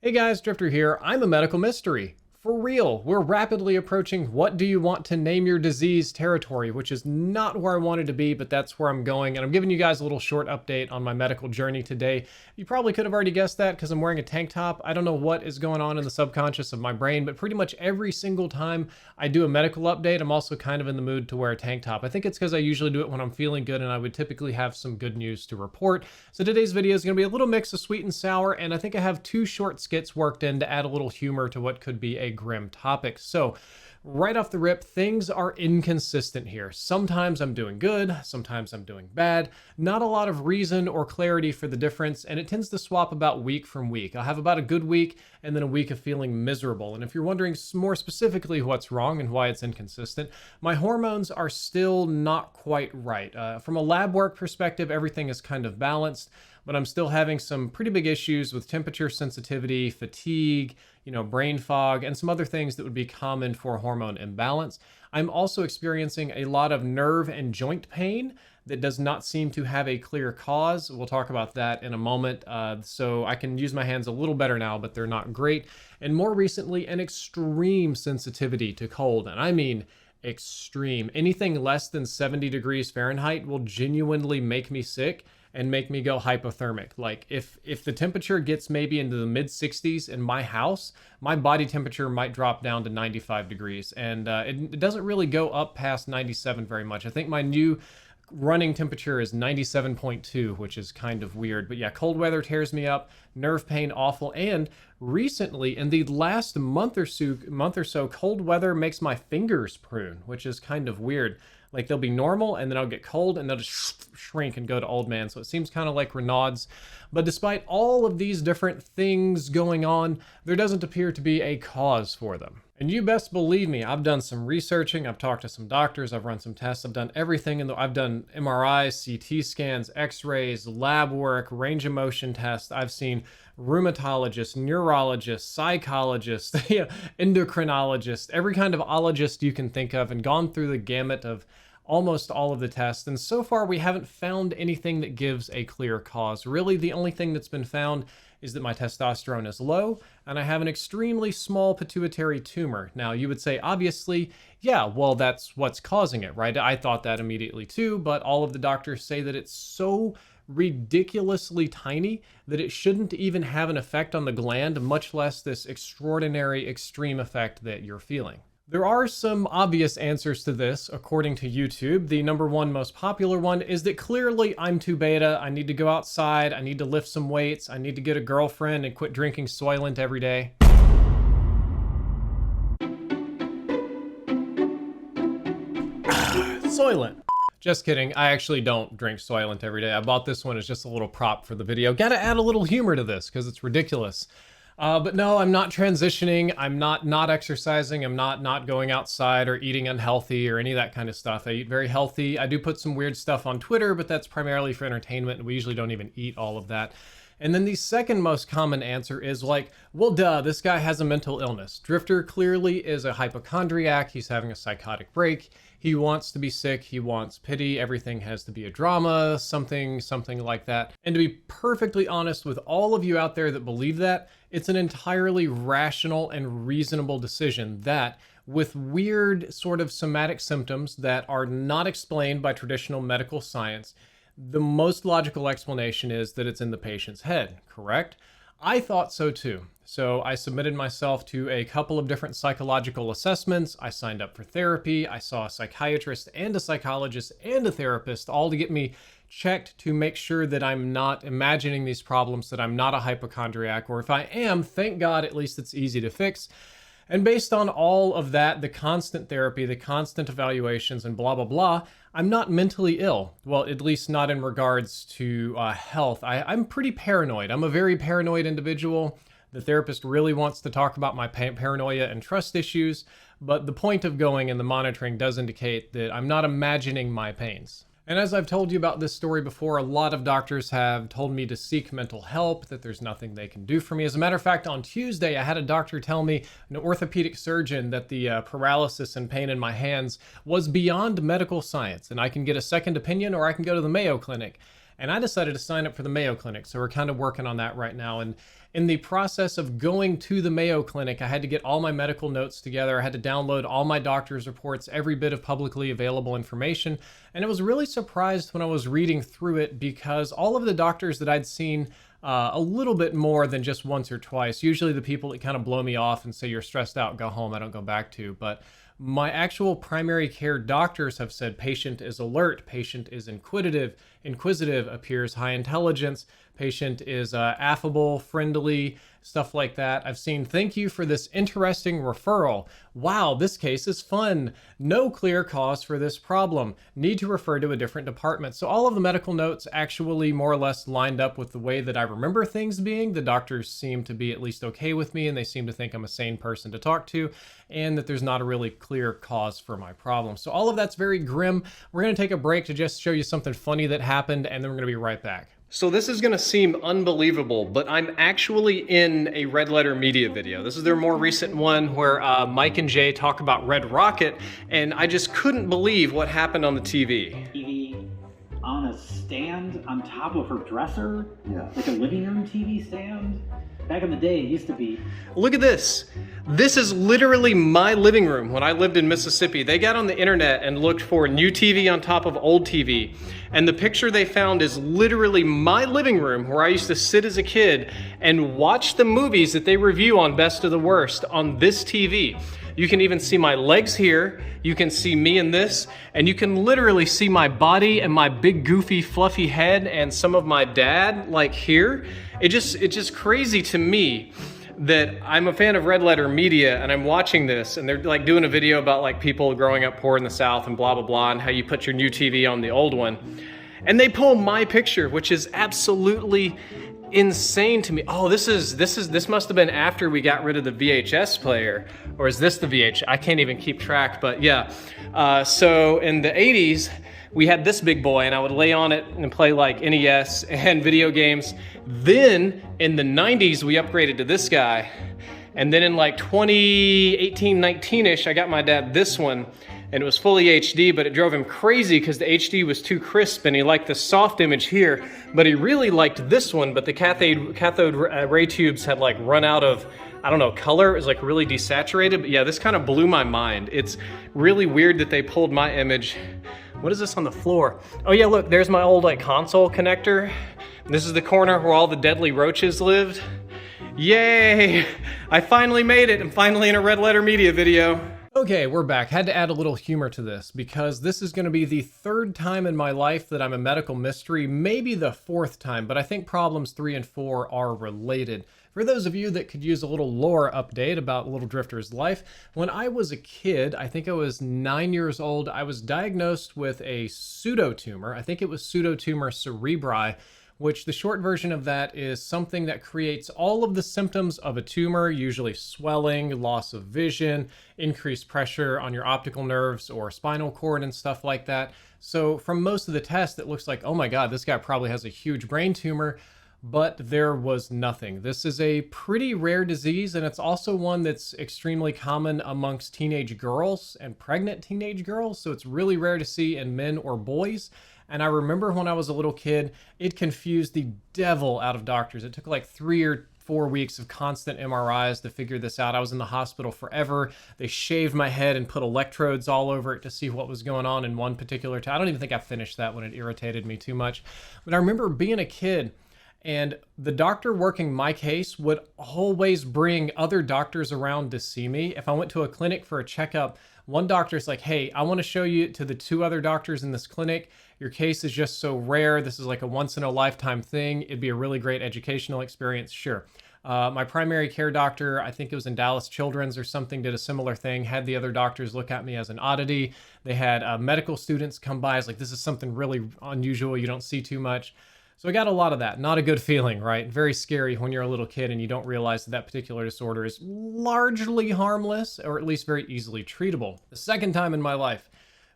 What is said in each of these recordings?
Hey guys, Drifter here. I'm a medical mystery. For real, we're rapidly approaching what do you want to name your disease territory, which is not where I wanted to be, but that's where I'm going. And I'm giving you guys a little short update on my medical journey today. You probably could have already guessed that because I'm wearing a tank top. I don't know what is going on in the subconscious of my brain, but pretty much every single time I do a medical update, I'm also kind of in the mood to wear a tank top. I think it's because I usually do it when I'm feeling good and I would typically have some good news to report. So today's video is going to be a little mix of sweet and sour, and I think I have two short skits worked in to add a little humor to what could be a grim topic. So right off the rip, things are inconsistent here. Sometimes I'm doing good, sometimes I'm doing bad. Not a lot of reason or clarity for the difference, and it tends to swap about week from week. I'll have about a good week and then a week of feeling miserable. And if you're wondering more specifically what's wrong and why it's inconsistent, my hormones are still not quite right. From a lab work perspective, everything is kind of balanced, but I'm still having some pretty big issues with temperature sensitivity, fatigue, brain fog, and some other things that would be common for hormone imbalance. I'm also experiencing a lot of nerve and joint pain that does not seem to have a clear cause. We'll talk about that in a moment. So I can use my hands a little better now, but they're not great. And more recently, an extreme sensitivity to cold. And I mean extreme. Anything less than 70 degrees Fahrenheit will genuinely make me sick and make me go hypothermic. Like if the temperature gets maybe into the mid 60s in my house, my body temperature might drop down to 95 degrees. And it doesn't really go up past 97 very much. I think my new running temperature is 97.2, which is kind of weird. But yeah, cold weather tears me up, nerve pain awful. And recently, in the last month or so, cold weather makes my fingers prune, which is kind of weird. Like they'll be normal and then I'll get cold and they'll just shrink and go to old man. So it seems kind of like Raynaud's. But despite all of these different things going on, there doesn't appear to be a cause for them. And you best believe me, I've done some researching, I've talked to some doctors, I've run some tests, I've done everything. I've done MRIs, CT scans, x-rays, lab work, range of motion tests. I've seen rheumatologists, neurologists, psychologists, endocrinologists, every kind of ologist you can think of, and gone through the gamut of almost all of the tests. And so far, we haven't found anything that gives a clear cause. Really, the only thing that's been found is that my testosterone is low and I have an extremely small pituitary tumor. Now, you would say, obviously, yeah, well, that's what's causing it, right? I thought that immediately too, but all of the doctors say that it's so ridiculously tiny that it shouldn't even have an effect on the gland, much less this extraordinary extreme effect that you're feeling. There are some obvious answers to this, according to YouTube. The number one most popular one is that clearly I'm too beta. I need to go outside. I need to lift some weights. I need to get a girlfriend and quit drinking Soylent every day. Soylent. Just kidding. I actually don't drink Soylent every day. I bought this one as just a little prop for the video. Gotta add a little humor to this because it's ridiculous. But no, I'm not transitioning. I'm not exercising. I'm not going outside or eating unhealthy or any of that kind of stuff. I eat very healthy. I do put some weird stuff on Twitter, but that's primarily for entertainment. We usually don't even eat all of that. And then the second most common answer is like, well, duh, this guy has a mental illness. Drifter clearly is a hypochondriac. He's having a psychotic break. He wants to be sick. He wants pity. Everything has to be a drama, something like that. And to be perfectly honest with all of you out there that believe that, it's an entirely rational and reasonable decision that with weird sort of somatic symptoms that are not explained by traditional medical science, the most logical explanation is that it's in the patient's head, correct? I thought so too. So I submitted myself to a couple of different psychological assessments. I signed up for therapy. I saw a psychiatrist and a psychologist and a therapist, all to get me checked to make sure that I'm not imagining these problems, that I'm not a hypochondriac, or if I am, thank God, at least it's easy to fix. And based on all of that, the constant therapy, the constant evaluations, and blah, blah, blah, I'm not mentally ill. Well, at least not in regards to health. I'm pretty paranoid. I'm a very paranoid individual. The therapist really wants to talk about my paranoia and trust issues, but the point of going and the monitoring does indicate that I'm not imagining my pains. And as I've told you about this story before, a lot of doctors have told me to seek mental help, that there's nothing they can do for me. As a matter of fact, on Tuesday, I had a doctor tell me, an orthopedic surgeon, that the paralysis and pain in my hands was beyond medical science, and I can get a second opinion or I can go to the Mayo Clinic. and I decided to sign up for the Mayo Clinic. So we're kind of working on that right now. And in the process of going to the Mayo Clinic, I had to get all my medical notes together. I had to download all my doctor's reports, every bit of publicly available information. And I was really surprised when I was reading through it, because all of the doctors that I'd seen a little bit more than just once or twice, usually the people that kind of blow me off and say, you're stressed out, go home, I don't go back to. But my actual primary care doctors have said patient is alert, patient is inquisitive, appears high intelligence, patient is affable, friendly, stuff like that. I've seen, thank you for this interesting referral. Wow, this case is fun. No clear cause for this problem. Need to refer to a different department. So all of the medical notes actually more or less lined up with the way that I remember things being. The doctors seem to be at least okay with me, and they seem to think I'm a sane person to talk to, and that there's not a really clear cause for my problem. So all of that's very grim. We're going to take a break to just show you something funny that happened, and then we're going to be right back. So this is going to seem unbelievable, but I'm actually in a Red Letter Media video. This is their more recent one where Mike and Jay talk about Red Rocket, and I just couldn't believe what happened on the TV. TV on a stand on top of her dresser? Yeah. Like a living room TV stand? Back in the day, it used to be. Look at this. This is literally my living room when I lived in Mississippi. They got on the internet and looked for new TV on top of old TV. And the picture they found is literally my living room where I used to sit as a kid and watch the movies that they review on Best of the Worst on this TV. You can even see my legs here. You can see me in this, and you can literally see my body and my big goofy fluffy head and some of my dad like here. It's just crazy to me that I'm a fan of Red Letter Media and I'm watching this, and they're like doing a video about like people growing up poor in the South and blah, blah, blah, and how you put your new TV on the old one. And they pull my picture, which is absolutely insane to me. Oh, this must have been after we got rid of the VHS player, or is this the VH? I can't even keep track, but yeah. So in the 80s, we had this big boy, and I would lay on it and play like NES and video games. Then in the 90s, we upgraded to this guy. And then in like 2018, 19-ish, I got my dad this one, and it was fully HD, but it drove him crazy because the HD was too crisp, and he liked the soft image here, but he really liked this one, but the cathode ray tubes had like run out of, I don't know, color. It was like really desaturated, but yeah, this kind of blew my mind. It's really weird that they pulled my image. What is this on the floor? Oh yeah, look, there's my old like console connector. This is the corner where all the deadly roaches lived. Yay! I finally made it. I'm finally in a Red Letter Media video. Okay, we're back. Had to add a little humor to this because this is going to be the third time in my life that I'm a medical mystery, maybe the fourth time, but I think problems 3 and 4 are related. For those of you that could use a little lore update about Little Drifter's life, when I was a kid, I think I was 9 years old, I was diagnosed with a pseudotumor. I think it was pseudotumor cerebri, which the short version of that is something that creates all of the symptoms of a tumor, usually swelling, loss of vision, increased pressure on your optical nerves or spinal cord and stuff like that. So from most of the tests, it looks like, oh my God, this guy probably has a huge brain tumor, but there was nothing. This is a pretty rare disease, and it's also one that's extremely common amongst teenage girls and pregnant teenage girls, so it's really rare to see in men or boys. And I remember when I was a little kid, it confused the devil out of doctors. It took like 3 or 4 weeks of constant MRIs to figure this out. I was in the hospital forever. They shaved my head and put electrodes all over it to see what was going on in one particular time. I don't even think I finished that when it irritated me too much. But I remember being a kid, and the doctor working my case would always bring other doctors around to see me. If I went to a clinic for a checkup, one doctor's like, hey, I want to show you to the 2 other doctors in this clinic. Your case is just so rare. This is like a once-in-a-lifetime thing. It'd be a really great educational experience. Sure. My primary care doctor, I think it was in Dallas Children's or something, did a similar thing, had the other doctors look at me as an oddity. They had medical students come by. It's like, this is something really unusual. You don't see too much. So I got a lot of that. Not a good feeling, right? Very scary when you're a little kid and you don't realize that that particular disorder is largely harmless, or at least very easily treatable. The second time in my life,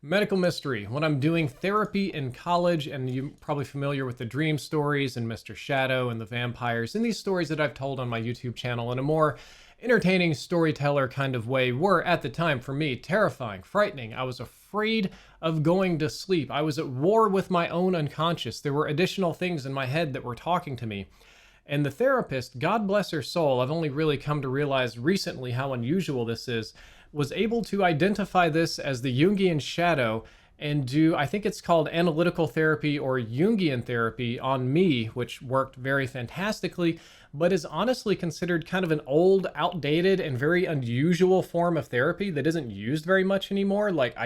medical mystery, when I'm doing therapy in college, and you're probably familiar with the dream stories and Mr. Shadow and the vampires, and these stories that I've told on my YouTube channel in a more entertaining storyteller kind of way were, at the time for me, terrifying, frightening. I was afraid of going to sleep. I was at war with my own unconscious. There were additional things in my head that were talking to me. And the therapist, God bless her soul, I've only really come to realize recently how unusual this is, was able to identify this as the Jungian shadow and do, I think it's called analytical therapy or Jungian therapy on me, which worked very fantastically, but is honestly considered kind of an old, outdated, and very unusual form of therapy that isn't used very much anymore. Like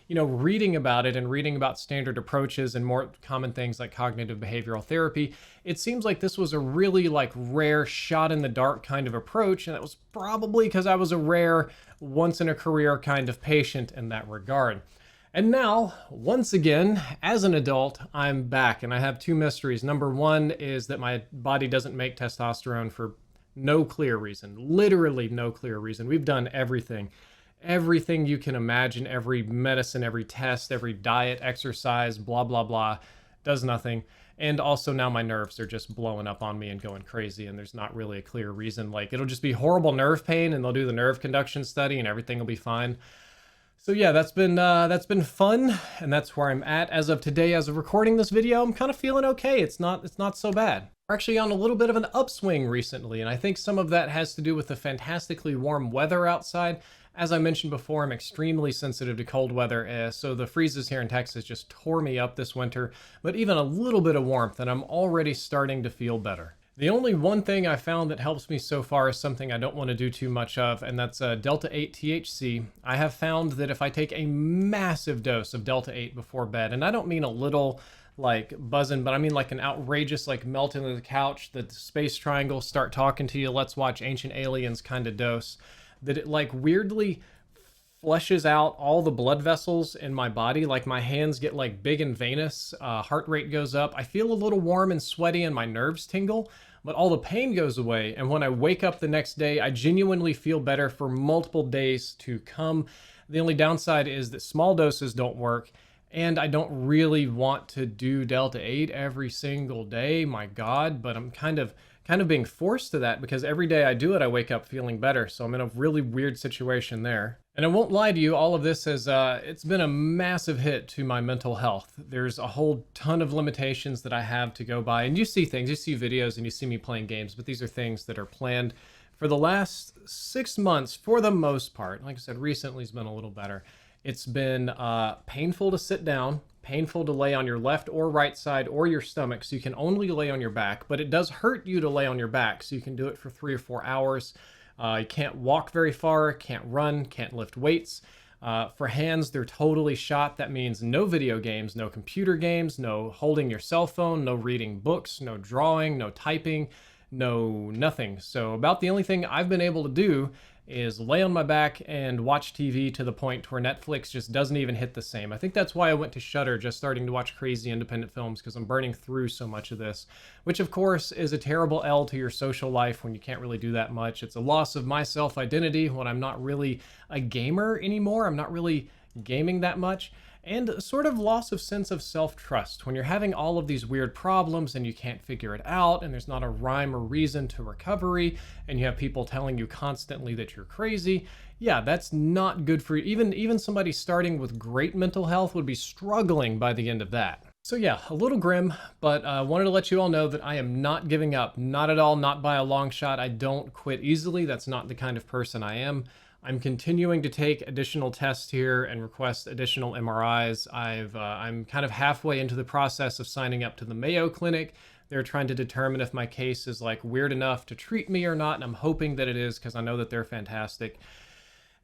reading about it and reading about standard approaches and more common things like cognitive behavioral therapy, it seems like this was a really rare shot in the dark kind of approach. And that was probably because I was a rare once in a career kind of patient in that regard. And now, once again, as an adult, I'm back and I have two mysteries. Number one is that my body doesn't make testosterone for no clear reason, literally no clear reason. We've done everything you can imagine, every medicine, every test, every diet, exercise, blah, blah, blah, does nothing. And also now my nerves are just blowing up on me and going crazy, and there's not really a clear reason. Like, it'll just be horrible nerve pain and they'll do the nerve conduction study and everything will be fine. So yeah, that's been fun, and that's where I'm at as of today. As of recording this video, I'm kind of feeling okay. It's not so bad. We're actually on a little bit of an upswing recently, and I think some of that has to do with the fantastically warm weather outside. As I mentioned before, I'm extremely sensitive to cold weather, so the freezes here in Texas just tore me up this winter, but even a little bit of warmth, and I'm already starting to feel better. The only one thing I found that helps me so far is something I don't want to do too much of, and that's Delta-8 THC. I have found that if I take a massive dose of Delta-8 before bed, and I don't mean a little buzzing, but I mean an outrageous melt into the couch, the space triangle, start talking to you, let's watch Ancient Aliens kind of dose, that it weirdly flushes out all the blood vessels in my body. My hands get big and venous, heart rate goes up, I feel a little warm and sweaty and my nerves tingle, but all the pain goes away. And when I wake up the next day, I genuinely feel better for multiple days to come. The only downside is that small doses don't work, and I don't really want to do Delta-8 every single day, my God, but I'm kind of being forced to that because every day I do it, I wake up feeling better. So I'm in a really weird situation there. And I won't lie to you, all of this has, it's been a massive hit to my mental health. There's a whole ton of limitations that I have to go by. And you see things, you see videos and you see me playing games, but these are things that are planned for the last 6 months for the most part. Like I said, recently it's been a little better. It's been painful to sit down, painful to lay on your left or right side or your stomach, so you can only lay on your back, but it does hurt you to lay on your back, so you can do it for 3 or 4 hours. You can't walk very far, can't run, can't lift weights. For hands, they're totally shot. That means no video games, no computer games, no holding your cell phone, no reading books, no drawing, no typing, no nothing. So about the only thing I've been able to do is lay on my back and watch TV to the point where Netflix just doesn't even hit the same. I think that's why I went to Shudder, just starting to watch crazy independent films, because I'm burning through so much of this, which of course is a terrible L to your social life when you can't really do that much. It's a loss of my self-identity when I'm not really a gamer anymore. I'm not really gaming that much. And a sort of loss of sense of self-trust when you're having all of these weird problems and you can't figure it out, and there's not a rhyme or reason to recovery, and you have people telling you constantly that you're crazy. Yeah, that's not good for you. Even somebody starting with great mental health would be struggling by the end of that. So yeah, a little grim, but I wanted to let you all know that I am not giving up. Not at all, not by a long shot. I don't quit easily. That's not the kind of person I am. I'm continuing to take additional tests here and request additional MRIs. I'm kind of halfway into the process of signing up to the Mayo Clinic. They're trying to determine if my case is weird enough to treat me or not, and I'm hoping that it is because I know that they're fantastic.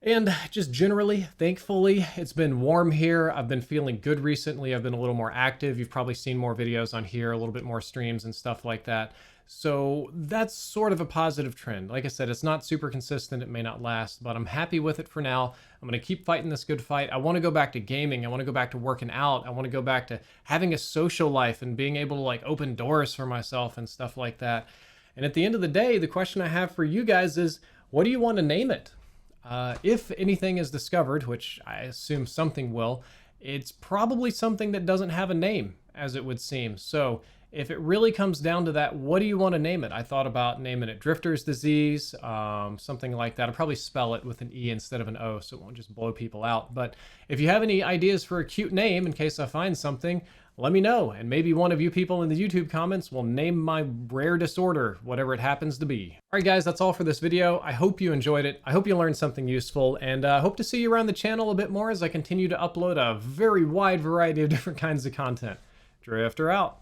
And just generally, thankfully, it's been warm here. I've been feeling good recently. I've been a little more active. You've probably seen more videos on here, a little bit more streams and stuff like that. So that's sort of a positive trend. Like I said, it's not super consistent. It may not last, but I'm happy with it for now. I'm going to keep fighting this good fight. I want to go back to gaming. I want to go back to working out. I want to go back to having a social life and being able to open doors for myself and stuff like that. And at the end of the day, the question I have for you guys is, what do you want to name it? If anything is discovered, which I assume something will, it's probably something that doesn't have a name, as it would seem. So if it really comes down to that, what do you want to name it? I thought about naming it Drifter's Disease, something like that. I'll probably spell it with an E instead of an O so it won't just blow people out. But if you have any ideas for a cute name in case I find something, let me know. And maybe one of you people in the YouTube comments will name my rare disorder, whatever it happens to be. All right, guys, that's all for this video. I hope you enjoyed it. I hope you learned something useful, and I hope to see you around the channel a bit more as I continue to upload a very wide variety of different kinds of content. Drifter out.